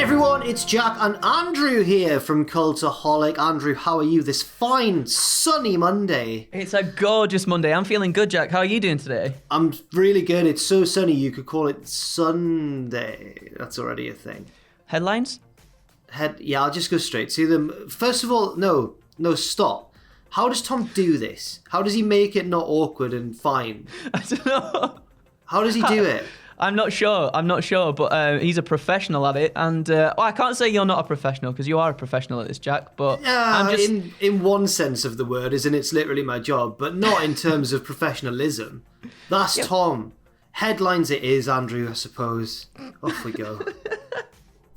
Everyone, it's Jack and Andrew here from Cultaholic. Andrew, how are you this fine, sunny Monday? It's a gorgeous Monday. I'm feeling good, Jack. How are you doing today? I'm really good. It's so sunny you could call it Sunday. That's already a thing. Headlines? Yeah, I'll just go straight to them. First of all, no, stop. How does Tom do this? How does he make it not awkward and fine? I don't know. How does he do it? I'm not sure, but he's a professional at it. And I can't say you're not a professional, because you are a professional at this, Jack. But I'm just... in one sense of the word, as in it's literally my job, but not in terms of professionalism. That's Tom. Headlines it is, Andrew, I suppose. Off we go.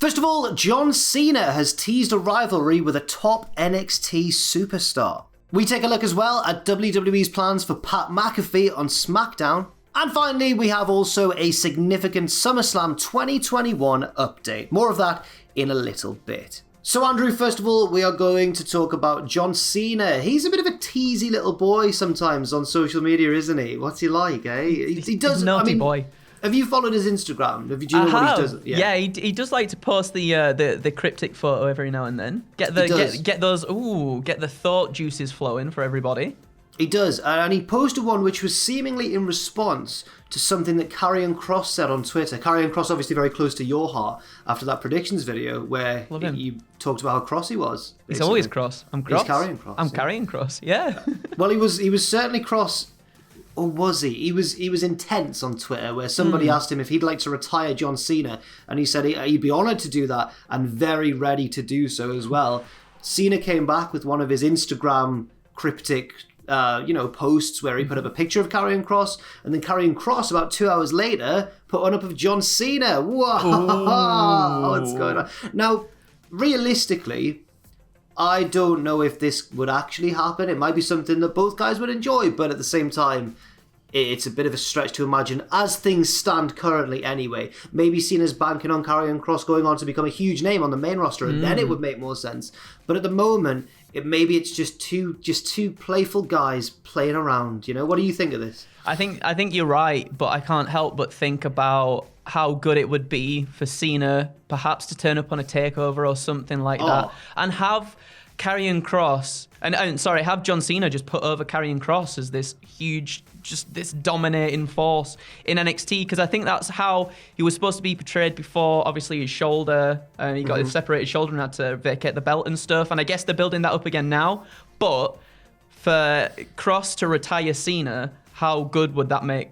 First of all, John Cena has teased a rivalry with a top NXT superstar. We take a look as well at WWE's plans for Pat McAfee on SmackDown. And finally, we have also a significant SummerSlam 2021 update. More of that in a little bit. So Andrew, first of all, we are going to talk about John Cena. He's a bit of a teasy little boy sometimes on social media, isn't he? What's he like, eh? He does. He's a naughty boy. Have you folled his Instagram? Do you know what he does? Yeah, he does like to post the cryptic photo every now and then. Get the thought juices flowing for everybody. He does, and he posted one which was seemingly in response to something that Karrion Kross said on Twitter. Karrion Kross, obviously very close to your heart after that predictions video where you talked about how cross he was. Basically. He's always cross. I'm cross. He's Karrion Kross. I'm Karrion Kross. Yeah. Well, he was certainly cross, or was he? He was intense on Twitter where somebody asked him if he'd like to retire John Cena, and he said he'd be honoured to do that and very ready to do so as well. Cena came back with one of his Instagram cryptic posts where he put up a picture of Karrion Kross, and then Karrion Kross about 2 hours later put one up of John Cena. Whoa! What's going on? Now, realistically, I don't know if this would actually happen. It might be something that both guys would enjoy, but at the same time, it's a bit of a stretch to imagine as things stand currently anyway. Maybe Cena's banking on Karrion Kross going on to become a huge name on the main roster, and then it would make more sense. But at the moment, it's just two playful guys playing around. You know, what do you think of this? I think you're right, but I can't help but think about how good it would be for Cena perhaps to turn up on a takeover or something like that, and have Karrion Kross have John Cena just put over Karrion Kross as this huge, just this dominating force in NXT, because I think that's how he was supposed to be portrayed before. Obviously his shoulder, he got his separated shoulder and had to vacate the belt and stuff, and I guess they're building that up again now. But for Kross to retire Cena, how good would that make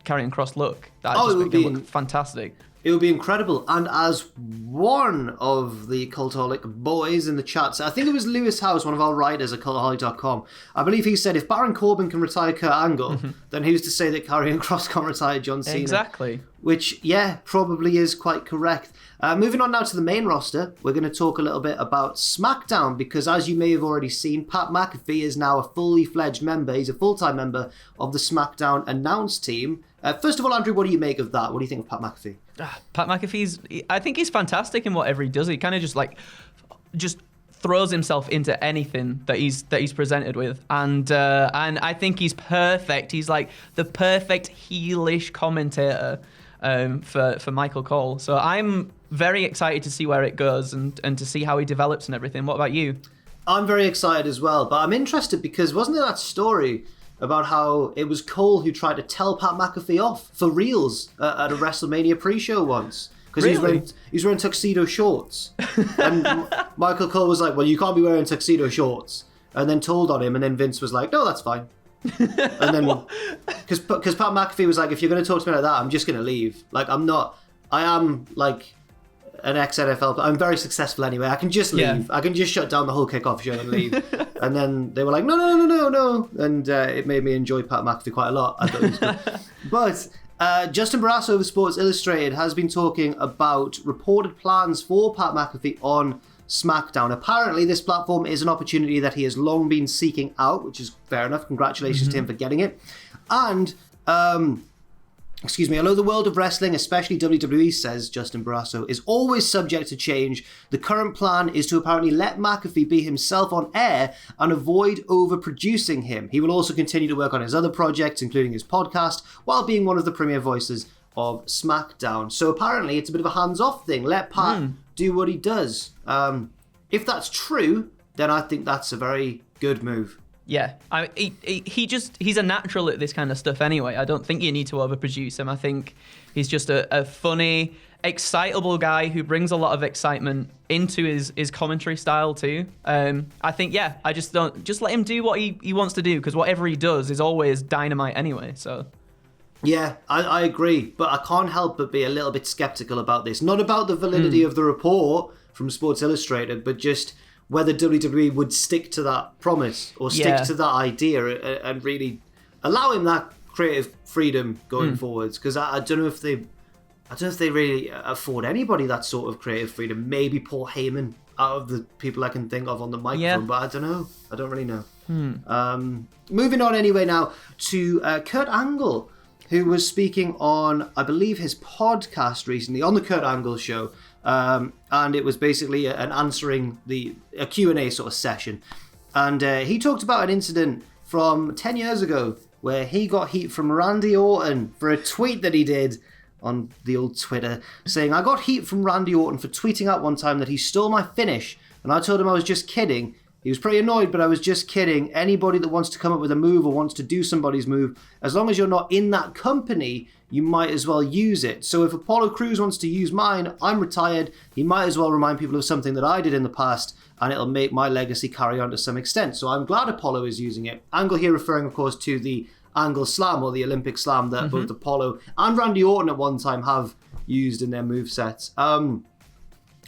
Karrion Kross look? That just would look fantastic. It would be incredible. And as one of the Cultaholic boys in the chat, I think it was Lewis House, one of our writers at Cultaholic.com, I believe he said, if Baron Corbin can retire Kurt Angle, then who's to say that Karrion Kross can't retire John Cena? Exactly. Which, probably is quite correct. Moving on now to the main roster, we're going to talk a little bit about SmackDown, because as you may have already seen, Pat McAfee is now a fully fledged member. He's a full-time member of the SmackDown announce team. First of all, Andrew, what do you make of that? What do you think of Pat McAfee? Pat McAfee's, I think he's fantastic in whatever he does. He kind of just throws himself into anything that he's presented with, and I think he's perfect. He's like the perfect heelish commentator for Michael Cole. So I'm very excited to see where it goes and to see how he develops and everything. What about you? I'm very excited as well, but I'm interested because wasn't there that story about how it was Cole who tried to tell Pat McAfee off for reals at a WrestleMania pre-show once? Because he was wearing tuxedo shorts. And Michael Cole was like, well, you can't be wearing tuxedo shorts. And then told on him, and then Vince was like, no, that's fine. And then, because Pat McAfee was like, if you're going to talk to me like that, I'm just going to leave. Like, I am like an ex-NFL, but I'm very successful anyway. I can just leave. Yeah. I can just shut down the whole kickoff show and leave. And then they were like, no. And it made me enjoy Pat McAfee quite a lot. I thought it was good. But Justin Barrasso of Sports Illustrated has been talking about reported plans for Pat McAfee on SmackDown. Apparently, this platform is an opportunity that he has long been seeking out, which is fair enough. Congratulations to him for getting it. And although the world of wrestling, especially WWE, says Justin Barrasso, is always subject to change, the current plan is to apparently let McAfee be himself on air and avoid overproducing him. He will also continue to work on his other projects, including his podcast, while being one of the premier voices of SmackDown. So apparently it's a bit of a hands-off thing. Let Pat do what he does. If that's true, then I think that's a very good move. Yeah, he's a natural at this kind of stuff anyway. I don't think you need to overproduce him. I think he's just a funny, excitable guy who brings a lot of excitement into his commentary style too. I think, I just let him do what he wants to do, because whatever he does is always dynamite anyway. So yeah, I agree, but I can't help but be a little bit skeptical about this. Not about the validity of the report from Sports Illustrated, but just whether WWE would stick to that promise or stick to that idea and really allow him that creative freedom going forwards. Because I don't know if they really afford anybody that sort of creative freedom. Maybe Paul Heyman, out of the people I can think of on the microphone, but I don't know. I don't really know. Moving on anyway now to Kurt Angle, who was speaking on, I believe, his podcast recently, on the Kurt Angle show. And it was basically a Q&A sort of session. And he talked about an incident from 10 years ago where he got heat from Randy Orton for a tweet that he did on the old Twitter, saying, "I got heat from Randy Orton for tweeting out one time that he stole my finish, and I told him I was just kidding. He was pretty annoyed, but I was just kidding. Anybody that wants to come up with a move or wants to do somebody's move, as long as you're not in that company, you might as well use it. So if Apollo Crews wants to use mine, I'm retired. He might as well remind people of something that I did in the past, and it'll make my legacy carry on to some extent. So I'm glad Apollo is using it." Angle here referring, of course, to the Angle Slam, or the Olympic Slam, that both Apollo and Randy Orton at one time have used in their movesets.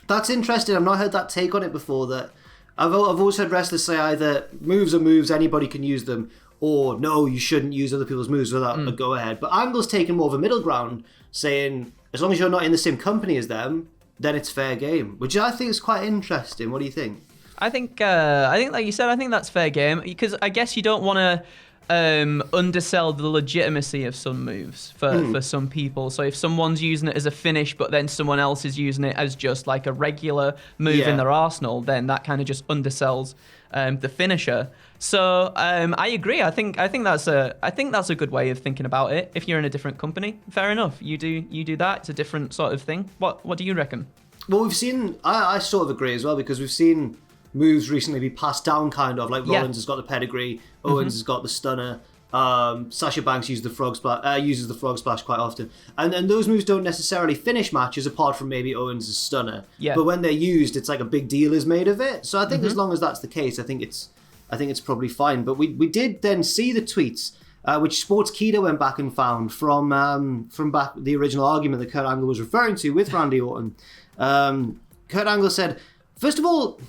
That's interesting. I've not heard that take on it before. That I've always heard wrestlers say either moves are moves, anybody can use them, or no, you shouldn't use other people's moves without a go-ahead. But Angle's taken more of a middle ground, saying as long as you're not in the same company as them, then it's fair game, which I think is quite interesting. What do you think? I think like you said, I think that's fair game, because I guess you don't want to undersell the legitimacy of some moves for some people. So if someone's using it as a finish, but then someone else is using it as just like a regular move in their arsenal, then that kind of just undersells the finisher. So I agree. I think that's a good way of thinking about it. If you're in a different company, fair enough. You do that. It's a different sort of thing. What do you reckon? Well, we've seen. I sort of agree as well, because we've seen moves recently be passed down, kind of like Rollins has got the pedigree, Owens has got the stunner, Sasha Banks uses the frog splash quite often, and those moves don't necessarily finish matches apart from maybe Owens' stunner. But when they're used, it's like a big deal is made of it. So I think as long as that's the case, I think it's probably fine. But we did then see the tweets, which Sportskeeda went back and found from back the original argument that Kurt Angle was referring to with Randy Orton. Kurt Angle said, "First of all,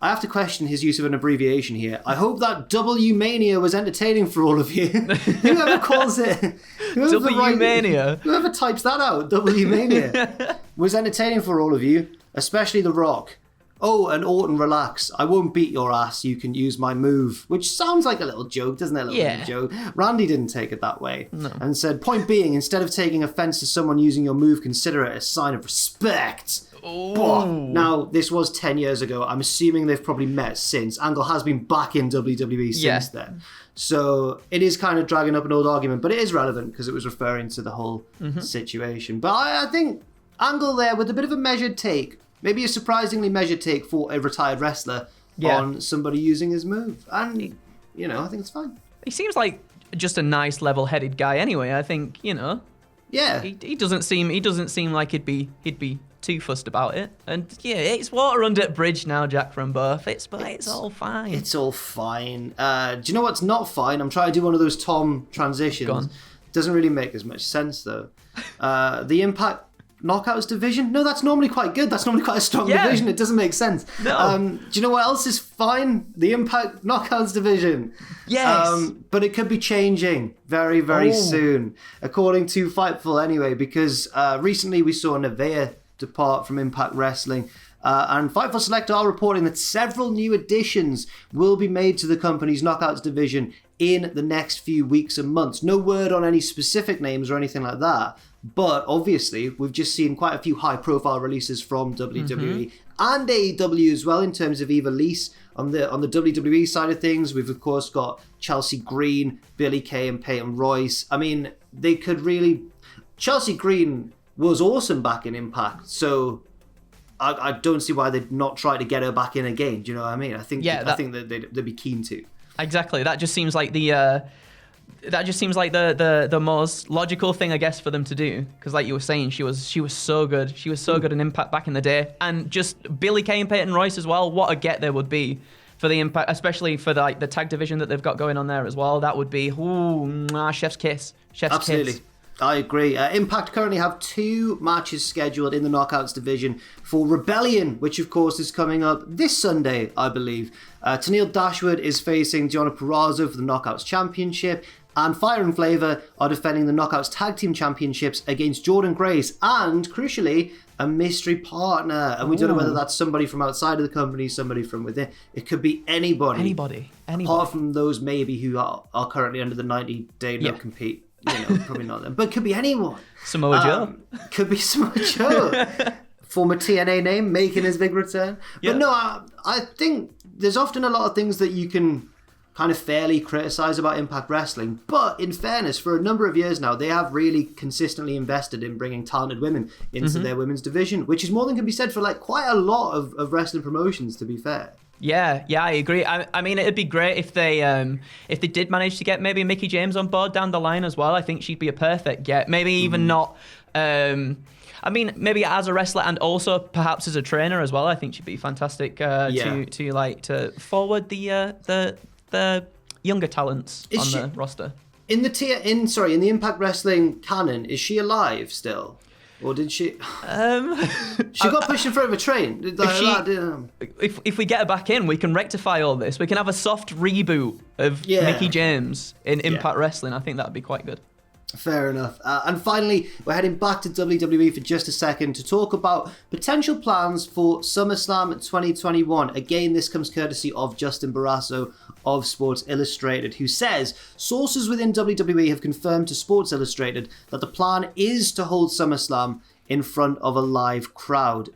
I have to question his use of an abbreviation here. I hope that W-Mania was entertaining for all of you." Whoever calls it... W-Mania? Whoever types that out, W-Mania, was entertaining for all of you, especially The Rock. "Oh, and Orton, relax. I won't beat your ass. You can use my move." Which sounds like a little joke, doesn't it? A little joke. Randy didn't take it that way. No. And said, "Point being, instead of taking offense to someone using your move, consider it a sign of respect." Now, this was 10 years ago. I'm assuming they've probably met since. Angle has been back in WWE since then. So it is kind of dragging up an old argument, but it is relevant because it was referring to the whole situation. But I think Angle there with a bit of a measured take, maybe a surprisingly measured take for a retired wrestler on somebody using his move. And, I think it's fine. He seems like just a nice, level-headed guy anyway. I think, Yeah. He doesn't seem like he'd be too fussed about it. And it's water under the bridge now, Jack, from both. It's all fine. It's all fine. Do you know what's not fine? I'm trying to do one of those Tom transitions. Go on. Doesn't really make as much sense though. The Impact Knockouts division? No, that's normally quite good. That's normally quite a strong division. It doesn't make sense. No. Do you know what else is fine? The Impact Knockouts division. Yes. But it could be changing very, very soon, according to Fightful anyway, because recently we saw Nevaeh depart from Impact Wrestling. And Fightful Select are reporting that several new additions will be made to the company's Knockouts division in the next few weeks and months. No word on any specific names or anything like that. But obviously, we've just seen quite a few high-profile releases from WWE and AEW as well in terms of Eva Lise. On the WWE side of things, we've of course got Chelsea Green, Billie Kay, and Peyton Royce. I mean, they could really... Chelsea Green was awesome back in Impact, so I don't see why they'd not try to get her back in again. Do you know what I mean? I think that they'd be keen to. Exactly. That just seems like the most logical thing, I guess, for them to do. Because like you were saying, she was so good. She was so good in Impact back in the day. And just Billie Kay and Peyton Royce as well. What a get there would be for the Impact, especially for the tag division that they've got going on there as well. That would be chef's kiss. Absolutely. Kiss. I agree. Impact currently have 2 matches scheduled in the Knockouts division for Rebellion, which of course is coming up this Sunday, I believe. Tenille Dashwood is facing Gianna Purrazzo for the Knockouts Championship, and Fire and Flavor are defending the Knockouts Tag Team Championships against Jordan Grace and, crucially, a mystery partner. And we don't know whether that's somebody from outside of the company, somebody from within. It could be anybody. Anybody. Apart from those maybe who are currently under the 90-day no-compete. Probably not them, but could be anyone. Samoa Joe. Could be Samoa Joe. Former TNA name making his big return. But no, I think there's often a lot of things that you can kind of fairly criticize about Impact Wrestling. But in fairness, for a number of years now, they have really consistently invested in bringing talented women into their women's division, which is more than can be said for like quite a lot of wrestling promotions, to be fair. Yeah, I agree. I mean, it'd be great if they did manage to get maybe Mickie James on board down the line as well. I think she'd be a perfect get. Maybe even not. I mean, maybe as a wrestler and also perhaps as a trainer as well. I think she'd be fantastic to forward the younger talents on the roster. In the Impact Wrestling canon, is she alive still? Or did she? She got pushed in front of a train. If we get her back in, we can rectify all this. We can have a soft reboot of Mickie James in Impact Wrestling. I think that'd be quite good. Fair enough. And finally, we're heading back to WWE for just a second to talk about potential plans for SummerSlam 2021. Again, this comes courtesy of Justin Barrasso of Sports Illustrated, who says sources within WWE have confirmed to Sports Illustrated that the plan is to hold SummerSlam in front of a live crowd.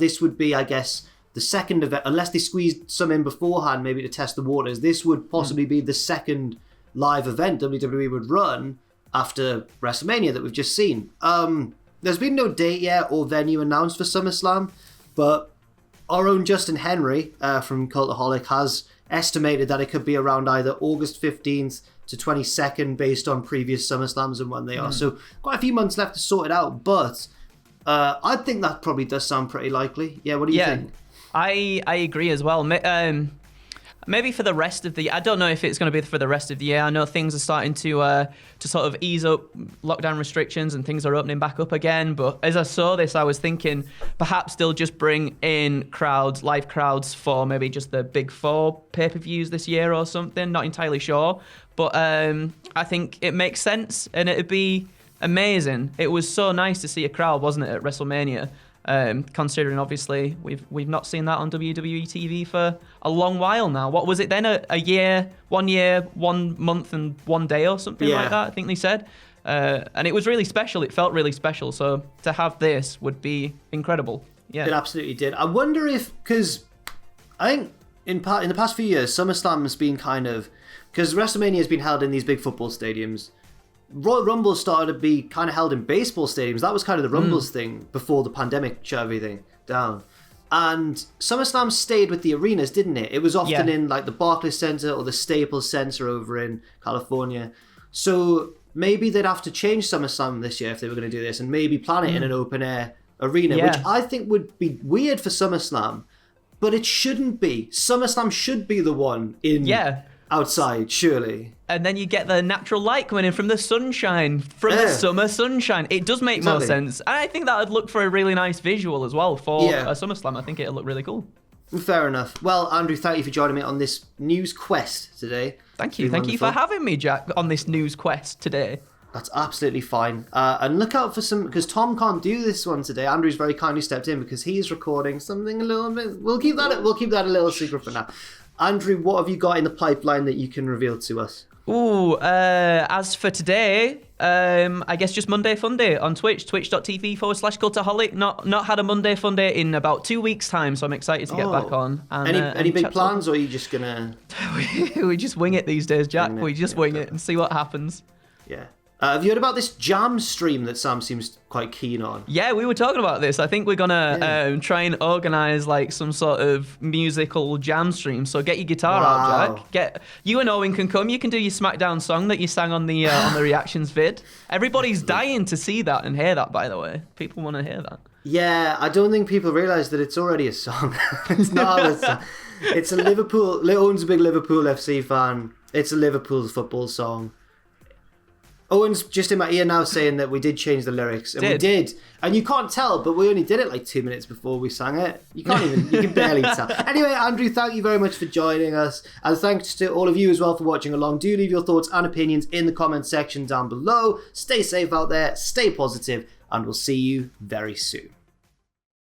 This would be, I guess, the second event, unless they squeezed some in beforehand, maybe to test the waters. This would possibly be the second live event WWE would run after WrestleMania that we've just seen. There's been no date yet or venue announced for SummerSlam, but our own Justin Henry from Cultaholic has estimated that it could be around either August 15th to 22nd based on previous SummerSlams and when they are. So quite a few months left to sort it out, but I think that probably does sound pretty likely. Yeah, what do you think? I agree as well. Maybe for the rest of the year. I don't know if it's going to be for the rest of the year. I know things are starting to sort of ease up lockdown restrictions and things are opening back up again. But as I saw this, I was thinking perhaps they'll just bring in live crowds for maybe just the Big 4 pay-per-views this year or something. Not entirely sure. But I think it makes sense and it'd be amazing. It was so nice to see a crowd, wasn't it, at WrestleMania? Considering obviously we've not seen that on WWE TV for a long while now. What was it then? A year, 1 month and 1 day or something like that, I think they said. And it was really special. It felt really special. So to have this would be incredible. Yeah, it absolutely did. I wonder if, because I think in the past few years, SummerSlam has been kind of, because WrestleMania has been held in these big football stadiums. Royal Rumble started to be kind of held in baseball stadiums. That was kind of the Rumbles thing before the pandemic shut everything down. And SummerSlam stayed with the arenas, didn't it? It was often in like the Barclays Center or the Staples Center over in California. So maybe they'd have to change SummerSlam this year if they were going to do this and maybe plan it in an open air arena, which I think would be weird for SummerSlam, but it shouldn't be. SummerSlam should be the one in outside, surely. And then you get the natural light coming in from the sunshine, the summer sunshine. It does make more sense. And I think that would look for a really nice visual as well for a SummerSlam. I think it'll look really cool. Fair enough. Well, Andrew, thank you for joining me on this news quest today. Thank you. Thank you for having me, Jack, on this news quest today. That's absolutely fine. And look out for some, because Tom can't do this one today. Andrew's very kindly stepped in because he's recording something a little bit. We'll keep that a little secret for now. Andrew, what have you got in the pipeline that you can reveal to us? As for today, I guess just Monday Fun Day on Twitch, twitch.tv/Cultaholic. Not had a Monday Fun Day in about 2 weeks' time, so I'm excited to get back on. And, any big plans, or are you just gonna... We just wing it these days, Jack. We just wing it and see what happens. Yeah. Have you heard about this jam stream that Sam seems quite keen on? Yeah, we were talking about this. I think we're gonna try and organise like some sort of musical jam stream. So get your guitar out, Jack. You and Owen can come. You can do your SmackDown song that you sang on the reactions vid. Everybody's dying to see that and hear that. By the way, people want to hear that. Yeah, I don't think people realise that it's already a song. It's not a song. It's a Liverpool. Owen's a big Liverpool FC fan. It's a Liverpool football song. Owen's just in my ear now saying that we did change the lyrics. And we did. And you can't tell, but we only did it like 2 minutes before we sang it. You can barely tell. Anyway, Andrew, thank you very much for joining us. And thanks to all of you as well for watching along. Do leave your thoughts and opinions in the comment section down below. Stay safe out there, stay positive, and we'll see you very soon.